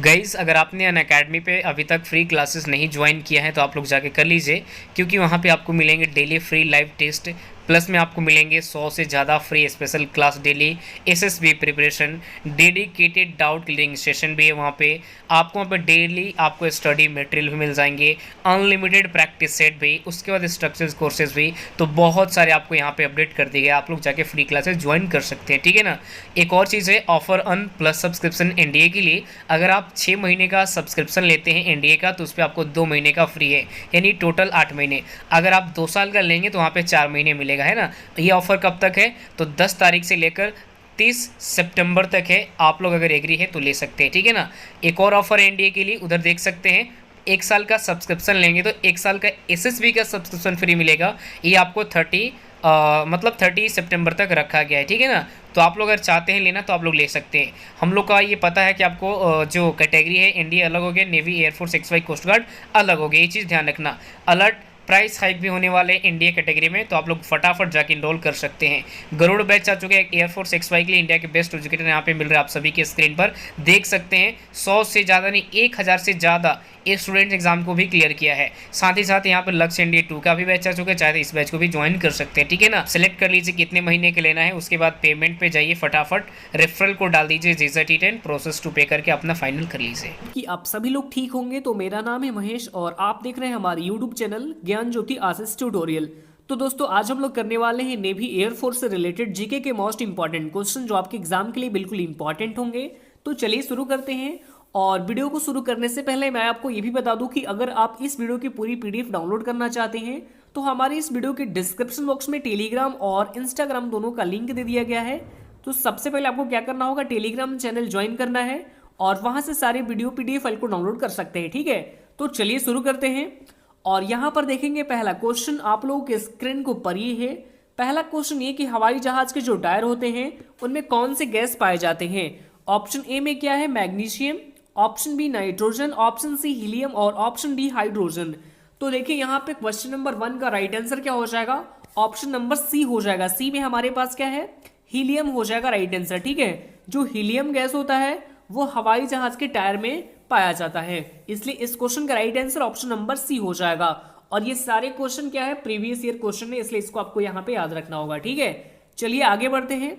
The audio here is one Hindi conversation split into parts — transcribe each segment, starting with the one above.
गाइस, अगर आपने अनअकैडमी पे अभी तक फ्री क्लासेस नहीं ज्वाइन किया है तो आप लोग जाके कर लीजिए, क्योंकि वहाँ पे आपको मिलेंगे daily free live test, plus में आपको मिलेंगे 100 से ज़्यादा free special class daily, SSB preparation, dedicated doubt clearing session भी है वहाँ पे। आपको वहाँ पे डेली आपको स्टडी मटेरियल भी मिल जाएंगे, अनलिमिटेड प्रैक्टिस सेट भी, उसके बाद स्ट्रक्चर्स कोर्सेज भी। तो बहुत सारे आपको यहाँ पे अपडेट कर दिए गए, आप लोग जाके फ्री क्लासेस ज्वाइन कर सकते हैं, ठीक है ना। एक और चीज़ है, offer on plus subscription NDA के लिए। अगर आप 6 महीने का सब्सक्रिप्शन लेते हैं एनडीए का तो उस पर आपको 2 महीने का फ्री है, यानी टोटल 8 महीने। अगर आप 2 साल का लेंगे तो वहाँ पे 4 महीने मिलेगा, है ना। ये ऑफर कब तक है? तो 10 तारीख से लेकर 30 सितंबर तक है। आप लोग अगर एग्री है तो ले सकते हैं, ठीक है ना। एक और ऑफर है एनडीए के लिए, उधर देख सकते हैं। 1 साल का सब्सक्रिप्शन लेंगे तो 1 साल का एसएसबी का सब्सक्रिप्शन फ्री मिलेगा। ये आपको 30 सितंबर तक रखा गया है, ठीक है ना। तो आप लोग अगर चाहते हैं लेना तो आप लोग ले सकते हैं। हम लोग का ये पता है कि आपको जो कैटेगरी है एनडीए अलग हो गया, navy, air force, XY, coast guard अलग हो गया, ये चीज़ ध्यान रखना। अलर्ट प्राइस हाइक भी होने वाले इंडिया कैटेगरी में, तो आप लोग फटाफट जाके इनरोल कर सकते हैं। गरुड़ बैच आ चुके हैं एयरफोर्स एक्सवाई के लिए, इंडिया के बेस्ट एजुकेटर यहाँ पे मिल रहे हैं आप सभी के स्क्रीन पर देख सकते हैं। 100 से ज़्यादा नहीं, 1000 से ज़्यादा स्टूडेंट्स एग्जाम को भी क्लियर किया है। साथ ही साथ यहाँ पर लक्ष्य एनडीए 2 का भी बैच आ चुका है, चाहे इस बैच को भी ज्वाइन कर सकते हैं, ठीक है ना। सेलेक्ट कर लीजिए कितने महीने के लेना है, उसके बाद पेमेंट पे जाइए, फटाफट रेफरल को डाल दीजिए JZT10, प्रोसेस टू पे करके अपना फाइनल कर लीजिए। कि आप सभी लोग ठीक होंगे। तो मेरा नाम है महेश और आप देख रहे हैं हमारे यूट्यूब चैनल ज्ञान ज्योति आशीष ट्यूटोरियल। तो दोस्तों, आज हम लोग करने वाले हैं नेवी एयरफोर्स से रिलेटेड जीके के मोस्ट इंपॉर्टेंट क्वेश्चन जो आपके एग्जाम के लिए बिल्कुल इंपॉर्टेंट होंगे। तो चलिए शुरू करते हैं। और वीडियो को शुरू करने से पहले मैं आपको ये भी बता दूं कि अगर आप इस वीडियो की पूरी पीडीएफ डाउनलोड करना चाहते हैं तो हमारे इस वीडियो के डिस्क्रिप्शन बॉक्स में टेलीग्राम और इंस्टाग्राम दोनों का लिंक दे दिया गया है। तो सबसे पहले आपको क्या करना होगा, टेलीग्राम चैनल ज्वाइन करना है और वहां से सारे वीडियो पीडीएफ फाइल को डाउनलोड कर सकते हैं, ठीक है। तो चलिए शुरू करते हैं। और यहां पर देखेंगे पहला क्वेश्चन आप लोगों के स्क्रीन को पर ये है। पहला क्वेश्चन ये कि हवाई जहाज के जो टायर होते हैं उनमें कौन से गैस पाए जाते हैं। ऑप्शन ए में क्या है, magnesium, option B nitrogen, option C helium और ऑप्शन डी हाइड्रोजन। तो देखिए यहाँ पे क्वेश्चन नंबर 1 का राइट आंसर क्या हो जाएगा, ऑप्शन नंबर सी हो जाएगा। सी में हमारे पास क्या है, हीलियम हो जाएगा राइट आंसर, ठीक है। जो हीलियम गैस होता है वो हवाई जहाज के टायर में पाया जाता है, इसलिए इस क्वेश्चन का right answer option number C हो जाएगा। और ये सारे क्वेश्चन क्या है, प्रीवियस ईयर क्वेश्चन है, इसलिए इसको आपको यहाँ पे याद रखना होगा, ठीक है। चलिए आगे बढ़ते हैं।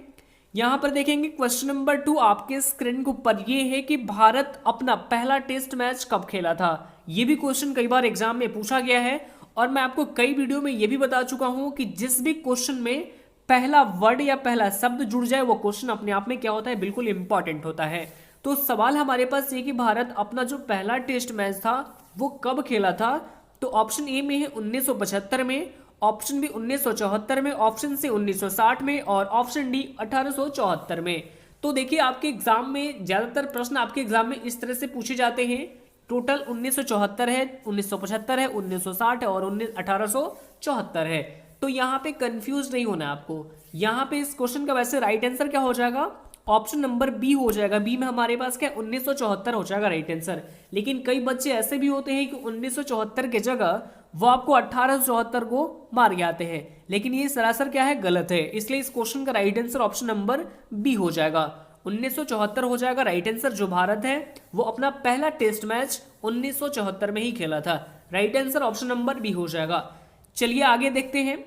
यहां पर देखेंगे क्वेश्चन नंबर 2 आपके स्क्रीन के ऊपर ये है कि भारत अपना पहला टेस्ट मैच कब खेला था। ये भी क्वेश्चन कई बार एग्जाम में पूछा गया है और मैं आपको कई वीडियो में ये भी बता चुका हूं कि जिस भी क्वेश्चन में पहला वर्ड या पहला शब्द जुड़ जाए वो क्वेश्चन अपने आप में क्या होता है, बिल्कुल इंपॉर्टेंट होता है। तो सवाल हमारे पास ये कि भारत अपना जो पहला टेस्ट मैच था वो कब खेला था। तो ऑप्शन ए में है 1975 में, ऑप्शन बी 1974 में, ऑप्शन सी 1960 में और ऑप्शन डी 1874 में। तो देखिए आपके एग्जाम में ज्यादातर प्रश्न आपके एग्जाम में इस तरह से पूछे जाते हैं। टोटल 1974 है, 1975 है, 1960 है और 1874 है। तो यहाँ पे कंफ्यूज नहीं होना आपको। यहाँ पे इस क्वेश्चन का वैसे राइट आंसर क्या हो जाएगा, ऑप्शन नंबर बी हो जाएगा। बी में हमारे पास क्या 1974 हो जाएगा राइट आंसर। लेकिन कई बच्चे ऐसे भी होते हैं कि 1974 के जगह वो आपको 1874 को मार के आते हैं, लेकिन ये सरासर क्या है, गलत है। इसलिए इस क्वेश्चन का right answer option number B हो जाएगा। 1974 हो जाएगा राइट आंसर। जो भारत है वो अपना पहला टेस्ट मैच 1974 में ही खेला था। Right answer option number B हो जाएगा। चलिए आगे देखते हैं।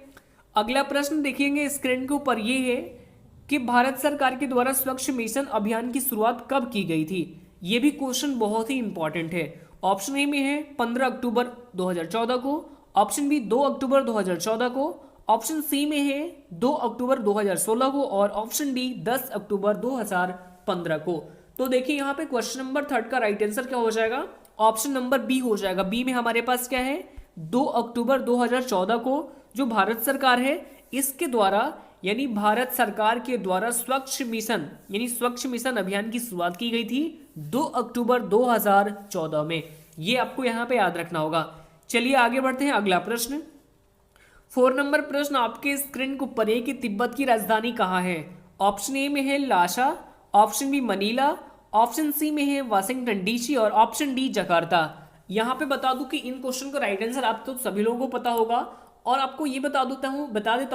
अगला प्रश्न देखेंगे स्क्रीन के ऊपर ये है कि भारत सरकार के द्वारा स्वच्छ मिशन अभियान की शुरुआत कब की गई थी। यह भी क्वेश्चन बहुत ही इंपॉर्टेंट है। ऑप्शन ए में है 15 अक्टूबर 2014 को, ऑप्शन बी 2 अक्टूबर 2014 को, ऑप्शन सी में है 2 अक्टूबर 2016 को और ऑप्शन डी 10 अक्टूबर 2015 को। तो देखिए यहाँ पे क्वेश्चन नंबर 3 का राइट आंसर क्या हो जाएगा, ऑप्शन नंबर बी हो जाएगा। बी में हमारे पास क्या है, 2 अक्टूबर 2014 को जो भारत सरकार है इसके द्वारा यानी भारत सरकार के द्वारा स्वच्छ मिशन यानी स्वच्छ मिशन अभियान की शुरुआत की गई थी 2 अक्टूबर 2014 में। ये आपको यहां पे याद रखना होगा। चलिए आगे बढ़ते हैं। अगला प्रश्न 4 नंबर प्रश्न आपके स्क्रीन के ऊपर है कि तिब्बत की राजधानी कहाँ है। ऑप्शन ए में है Lhasa, option B Manila, option C में है वाशिंगटन डीसी और ऑप्शन डी जकार्ता। यहां पे बता दूं कि इन क्वेश्चन का राइट आंसर आप तो सभी लोगों को पता होगा और आपको ये बता देता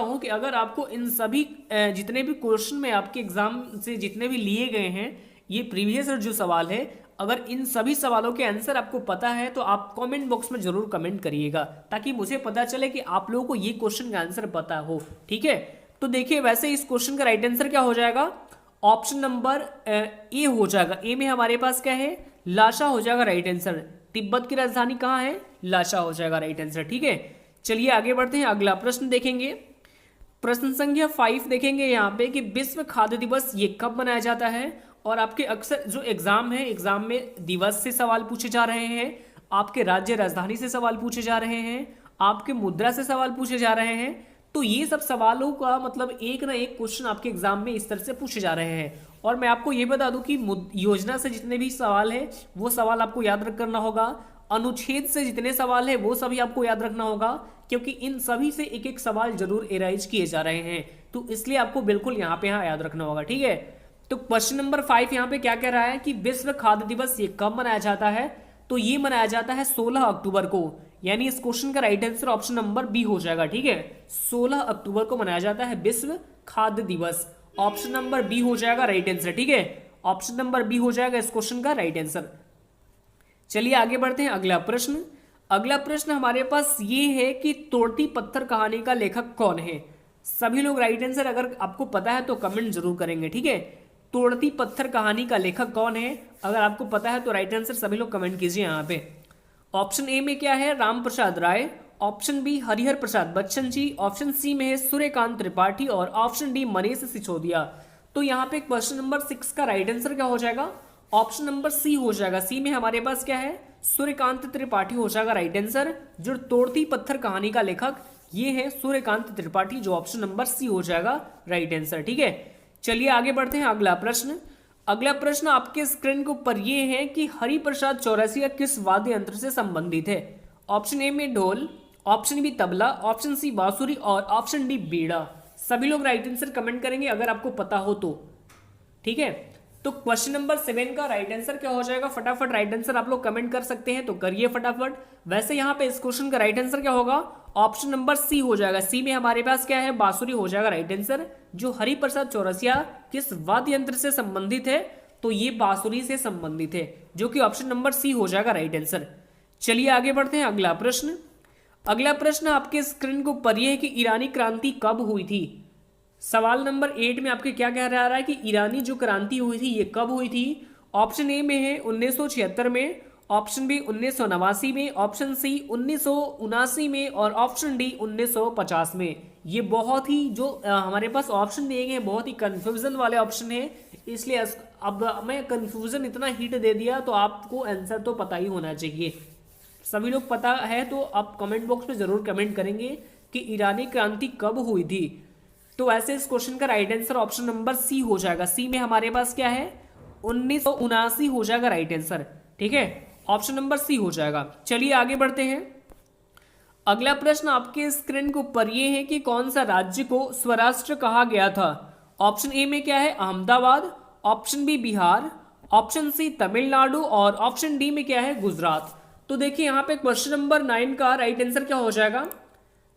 हूं कि अगर आपको इन सभी जितने भी क्वेश्चन में आपके एग्जाम से जितने भी लिए गए हैं ये प्रीवियस जो सवाल है अगर इन सभी सवालों के आंसर आपको पता है तो आप कमेंट बॉक्स में जरूर कमेंट करिएगा, ताकि मुझे पता चले कि आप लोगों को ये क्वेश्चन का आंसर पता हो। ठीक है, तो देखिए वैसे इस क्वेश्चन का राइट आंसर क्या हो जाएगा, ऑप्शन नंबर ए हो जाएगा। ए में हमारे पास क्या है, लाशा हो जाएगा राइट आंसर। तिब्बत की राजधानी कहाँ है, लाशा हो जाएगा राइट आंसर। ठीक है, चलिए आगे बढ़ते हैं, अगला प्रश्न देखेंगे। प्रश्न संख्या 5 देखेंगे यहाँ पे कि विश्व खाद्य दिवस ये कब मनाया जाता है। और आपके अक्सर जो एग्जाम है, एग्जाम में दिवस से सवाल पूछे जा रहे हैं, आपके राज्य राजधानी से सवाल पूछे जा रहे हैं, आपके मुद्रा से सवाल पूछे जा रहे हैं। तो ये सब सवालों का मतलब एक ना एक क्वेश्चन आपके एग्जाम में इस तरह से पूछे जा रहे हैं। और मैं आपको ये बता दूं कि योजना से जितने भी सवाल है वो सवाल आपको याद करना होगा, अनुच्छेद से जितने सवाल है वो सभी आपको याद रखना होगा, क्योंकि इन सभी से एक एक सवाल जरूर एराइज किए जा रहे हैं। तो इसलिए आपको बिल्कुल यहाँ पे याद रखना होगा। ठीक है, तो क्वेश्चन नंबर 5 यहाँ पे क्या कह रहा है कि विश्व खाद्य दिवस ये कब मनाया जाता है। तो ये मनाया जाता है 16 अक्टूबर को, यानी इस क्वेश्चन का right answer option number B हो जाएगा। ठीक है, 16 अक्टूबर को मनाया जाता है विश्व खाद्य दिवस, ऑप्शन नंबर बी हो जाएगा राइट आंसर। ठीक है, ऑप्शन नंबर बी हो जाएगा इस क्वेश्चन का राइट आंसर। चलिए आगे बढ़ते हैं, अगला प्रश्न। अगला प्रश्न हमारे पास ये है कि तोड़ती पत्थर कहानी का लेखक कौन है। सभी लोग राइट आंसर अगर आपको पता है तो कमेंट जरूर करेंगे। ठीक है, तोड़ती पत्थर कहानी का लेखक कौन है, अगर आपको पता है तो राइट आंसर सभी लोग कमेंट कीजिए यहाँ पे। ऑप्शन ए में क्या है, राम प्रसाद राय, ऑप्शन बी हरिहर प्रसाद बच्चन जी, ऑप्शन सी में है सूर्यकांत त्रिपाठी और ऑप्शन डी मनीष सिसोदिया। तो यहाँ पे क्वेश्चन नंबर 6 का राइट आंसर क्या हो जाएगा, ऑप्शन नंबर सी हो जाएगा। सी में हमारे पास क्या है, सूर्यकांत त्रिपाठी हो जाएगा राइट आंसर। जो तोड़ती पत्थर कहानी का लेखक ये है सूर्यकांत त्रिपाठी, जो ऑप्शन नंबर सी हो जाएगा राइट आंसर। ठीक है, चलिए आगे बढ़ते हैं, अगला प्रश्न। अगला प्रश्न आपके स्क्रीन के ऊपर ये है कि हरिप्रसाद चौरसिया किस वाद्य यंत्र से संबंधित है। ऑप्शन ए में ढोल, ऑप्शन बी तबला, ऑप्शन सी बांसुरी और ऑप्शन डी बीड़ा। सभी लोग राइट आंसर कमेंट करेंगे अगर आपको पता हो तो। ठीक है, तो क्वेश्चन नंबर 7 का राइट आंसर क्या हो जाएगा, फटाफट राइट आंसर आप लोग कमेंट कर सकते हैं तो करिए फटाफट। वैसे यहाँ पे इस क्वेश्चन का राइट आंसर क्या होगा, ऑप्शन नंबर सी हो जाएगा। सी में हमारे पास क्या है, बांसुरी हो जाएगा राइट आंसर। जो हरिप्रसाद चौरसिया किस वाद्य यंत्र से संबंधित है, तो ये बांसुरी से संबंधित है, जो कि ऑप्शन नंबर सी हो जाएगा राइट आंसर। चलिए आगे बढ़ते हैं, अगला प्रश्न। अगला प्रश्न आपके स्क्रीन को ऊपर ये है कि ईरानी क्रांति कब हुई थी। सवाल नंबर 8 में आपके क्या कह रहा है कि ईरानी जो क्रांति हुई थी ये कब हुई थी। ऑप्शन ए में है 1976 में, ऑप्शन बी 1989 में, ऑप्शन सी 1979 में और ऑप्शन डी 1950 में। ये बहुत ही जो हमारे पास ऑप्शन दिए गए हैं बहुत ही कंफ्यूजन वाले ऑप्शन है, इसलिए अब मैं कंफ्यूजन इतना हिट दे दिया तो आपको आंसर तो पता ही होना चाहिए। सभी लोग पता है तो आप कमेंट बॉक्स में जरूर कमेंट करेंगे कि ईरानी क्रांति कब हुई थी। तो ऐसे इस क्वेश्चन का right answer option number C हो जाएगा। सी में हमारे पास क्या है, 1979 हो जाएगा राइट आंसर। ठीक है, ऑप्शन नंबर सी हो जाएगा। चलिए आगे बढ़ते हैं, अगला प्रश्न आपके स्क्रीन के ऊपर ये है कि कौन सा राज्य को स्वराष्ट्र कहा गया था। ऑप्शन ए में क्या है, Ahmedabad, option B Bihar, option C Tamil Nadu और ऑप्शन डी में क्या है, गुजरात। तो देखिए यहाँ पे क्वेश्चन नंबर 9 का राइट आंसर क्या हो जाएगा।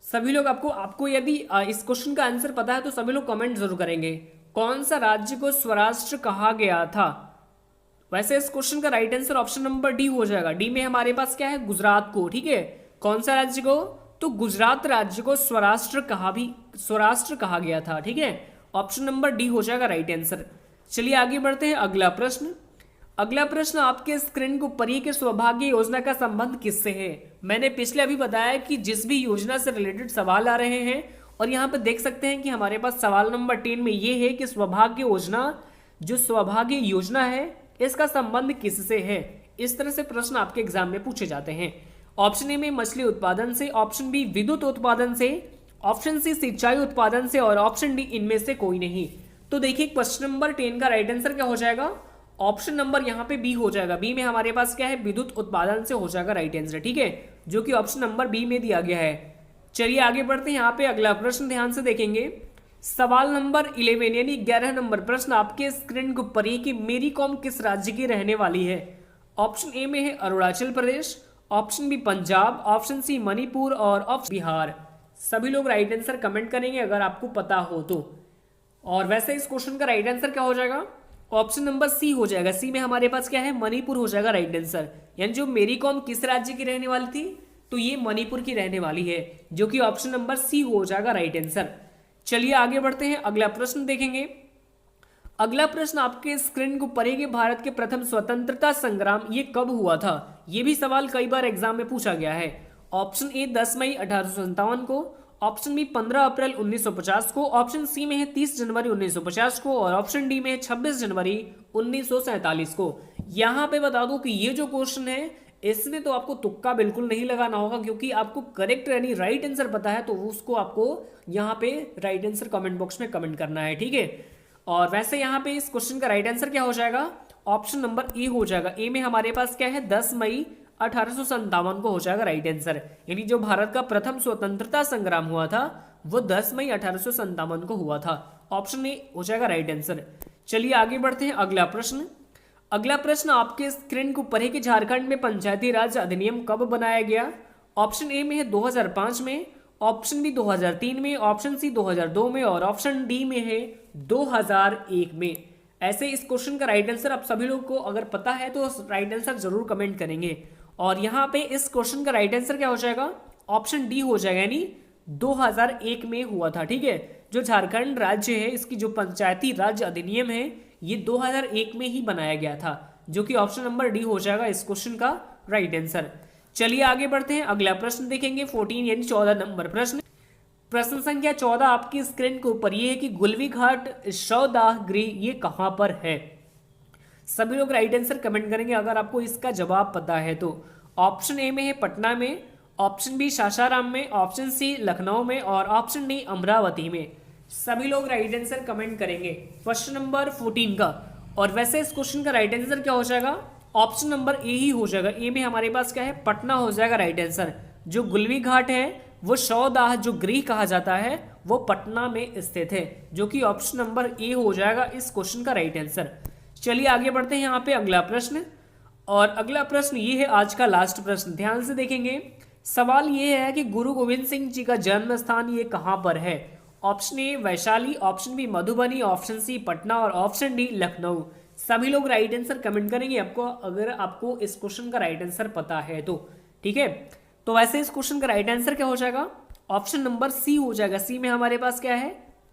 सभी लोग आपको यदि इस क्वेश्चन का आंसर पता है तो सभी लोग कमेंट जरूर करेंगे, कौन सा राज्य को स्वराष्ट्र कहा गया था। वैसे इस क्वेश्चन का right answer option number D हो जाएगा। डी में हमारे पास क्या है, गुजरात को। ठीक है, कौन सा राज्य को, तो गुजरात राज्य को स्वराष्ट्र कहा गया था। ठीक है, ऑप्शन नंबर डी हो जाएगा राइट आंसर। चलिए आगे बढ़ते हैं, अगला प्रश्न। अगला प्रश्न आपके स्क्रीन के ऊपर ये कि सौभाग्य योजना का संबंध किससे है। मैंने पिछले अभी बताया कि जिस भी योजना से रिलेटेड सवाल आ रहे हैं, और यहाँ पे देख सकते हैं कि हमारे पास सवाल नंबर 10 में ये है कि सौभाग्य योजना, जो सौभाग्य योजना है इसका संबंध किससे है। इस तरह से प्रश्न आपके एग्जाम में पूछे जाते हैं। ऑप्शन ए में मछली उत्पादन से, ऑप्शन बी विद्युत उत्पादन से, ऑप्शन सी सिंचाई उत्पादन से और ऑप्शन डी इनमें से कोई नहीं। तो देखिए क्वेश्चन नंबर 10 का राइट आंसर क्या हो जाएगा, ऑप्शन नंबर यहाँ पे बी हो जाएगा। बी में हमारे पास क्या है, विद्युत उत्पादन से हो जाएगा राइट आंसर। ठीक है, जो कि ऑप्शन नंबर बी में दिया गया है। चलिए आगे बढ़ते हैं, यहाँ पे अगला प्रश्न ध्यान से देखेंगे। सवाल नंबर 11 यानी 11 नंबर प्रश्न आपके स्क्रीन के ऊपर है कि मेरी कॉम किस राज्य की रहने वाली है। ऑप्शन ए में है Arunachal Pradesh, option B Punjab, option C Manipur और ऑप्शन बिहार। सभी लोग राइट आंसर कमेंट करेंगे अगर आपको पता हो तो। और वैसे इस क्वेश्चन का राइट आंसर क्या हो जाएगा, ऑप्शन नंबर सी हो जाएगा। सी में हमारे पास क्या है, मणिपुर हो जाएगा राइट आंसर। यानी जो मेरी कॉम किस राज्य की रहने वाली थी, तो ये मणिपुर की रहने वाली है, जो कि ऑप्शन नंबर सी हो जाएगा राइट आंसर। चलिए आगे बढ़ते हैं, अगला प्रश्न देखेंगे। अगला प्रश्न आपके स्क्रीन को पढ़ेंगे, भारत के प्रथम स्वतंत्रता संग्राम ये कब हुआ था। ये भी सवाल कई बार एग्जाम में पूछा गया है। ऑप्शन ए 10 मई 1857 को, ऑप्शन बी 15 अप्रैल 1950 को, ऑप्शन सी में है 30 जनवरी 1950 को, और ऑप्शन डी में है 26 जनवरी 1947 को। यहाँ पे बता दूं कि ये जो क्वेश्चन है इसमें तो आपको तुक्का बिल्कुल नहीं लगाना होगा, क्योंकि आपको करेक्ट यानी राइट आंसर पता है, तो उसको आपको यहाँ पे राइट आंसर कमेंट बॉक्स में कमेंट करना है, ठीक है। और वैसे यहाँ पे इस क्वेश्चन का राइट आंसर क्या हो जाएगा, ऑप्शन नंबर ए हो जाएगा। ए में हमारे पास क्या है, 10 मई 1857 को हो जाएगा राइट आंसर। यानी जो भारत का प्रथम स्वतंत्रता संग्राम हुआ था वो 10 मई 1857 को हुआ था। ऑप्शन ए हो जाएगा राइट आंसर। चलिए आगे बढ़ते हैं, अगला प्रश्न। अगला प्रश्न आपके स्क्रीन को पढ़े कि झारखंड में पंचायती राज अधिनियम कब बनाया गया। ऑप्शन ए में है 2005 में, ऑप्शन बी 2003 में, ऑप्शन सी 2002 में, और ऑप्शन डी में है 2001 में। ऐसे इस क्वेश्चन का राइट आंसर आप सभी लोग को अगर पता है तो राइट आंसर जरूर कमेंट करेंगे। और यहाँ पे इस क्वेश्चन का राइट आंसर क्या हो जाएगा, ऑप्शन डी हो जाएगा, यानी 2001 में हुआ था, ठीक है। जो झारखंड राज्य है इसकी जो पंचायती राज अधिनियम है ये 2001 में ही बनाया गया था, जो कि ऑप्शन नंबर डी हो जाएगा इस क्वेश्चन का राइट आंसर। चलिए आगे बढ़ते हैं, अगला प्रश्न देखेंगे 14 यानी 14 नंबर प्रश्न। प्रश्न संख्या 14 आपकी स्क्रीन के ऊपर ये है कि गुलवी घाट शवदाह गृह ये कहां पर है। सभी लोग राइट आंसर कमेंट करेंगे अगर आपको इसका जवाब पता है तो। ऑप्शन ए में है पटना में, ऑप्शन बी सासाराम में, ऑप्शन सी लखनऊ में, और ऑप्शन डी अमरावती में। सभी लोग राइट आंसर कमेंट करेंगे क्वेश्चन नंबर 14 का। और वैसे इस क्वेश्चन का राइट आंसर क्या हो जाएगा, ऑप्शन नंबर ए ही हो जाएगा। ए में हमारे पास क्या है, पटना हो जाएगा राइट आंसर। जो गुलवी घाट है वो शवदाह जो गृह कहा जाता है वो पटना में स्थित है, जो कि ऑप्शन नंबर ए हो जाएगा इस क्वेश्चन का राइट आंसर। चलिए आगे बढ़ते हैं यहाँ पे अगला प्रश्न। और अगला प्रश्न ये है आज का लास्ट प्रश्न, ध्यान से देखेंगे। सवाल ये है कि गुरु गोविंद सिंह जी का जन्म स्थान ये कहाँ पर है। Option A Vaishali, option B Madhubani, option C Patna, और ऑप्शन डी लखनऊ। सभी लोग राइट आंसर कमेंट करेंगे आपको अगर आपको इस क्वेश्चन का राइट आंसर पता है तो, ठीक है। तो वैसे इस क्वेश्चन का राइट आंसर क्या हो जाएगा, ऑप्शन नंबर सी हो जाएगा। सी में हमारे पास क्या है,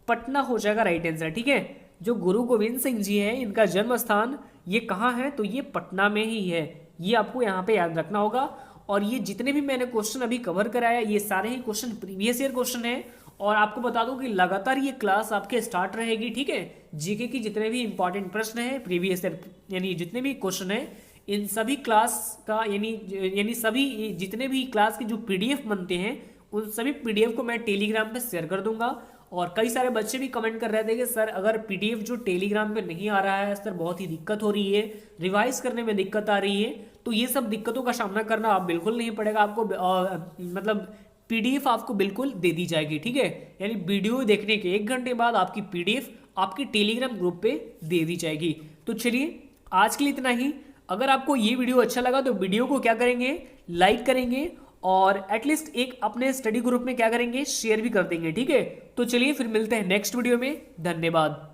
पटना हो जाएगा राइट आंसर, ठीक है। जो गुरु गोविंद सिंह जी है इनका जन्म स्थान ये कहाँ है, तो ये पटना में ही है। ये आपको यहाँ पे याद रखना होगा। और ये जितने भी मैंने क्वेश्चन अभी कवर कराया ये सारे ही क्वेश्चन प्रीवियस ईयर क्वेश्चन है। और आपको बता दूं कि लगातार ये क्लास आपके स्टार्ट रहेगी, ठीक है। जीके की जितने भी इंपॉर्टेंट प्रश्न है प्रीवियस ईयर यानी जितने भी क्वेश्चन है इन सभी क्लास का यानी सभी जितने भी क्लास के जो पीडीएफ बनते हैं उन सभी पीडीएफ को मैं टेलीग्राम पे शेयर कर दूंगा। और कई सारे बच्चे भी कमेंट कर रहे थे कि सर अगर पीडीएफ जो टेलीग्राम पे नहीं आ रहा है सर बहुत ही दिक्कत हो रही है, रिवाइज करने में दिक्कत आ रही है। तो ये सब दिक्कतों का सामना करना आप बिल्कुल नहीं पड़ेगा, आपको मतलब पीडीएफ आपको बिल्कुल दे दी जाएगी, ठीक है। यानी वीडियो देखने के 1 घंटे बाद आपकी पीडीएफ आपकी टेलीग्राम ग्रुप पे दे दी जाएगी। तो चलिए आज के लिए इतना ही। अगर आपको ये वीडियो अच्छा लगा तो वीडियो को क्या करेंगे, लाइक करेंगे, और एटलीस्ट एक अपने स्टडी ग्रुप में क्या करेंगे, शेयर भी कर देंगे, ठीक है। तो चलिए फिर मिलते हैं नेक्स्ट वीडियो में, धन्यवाद।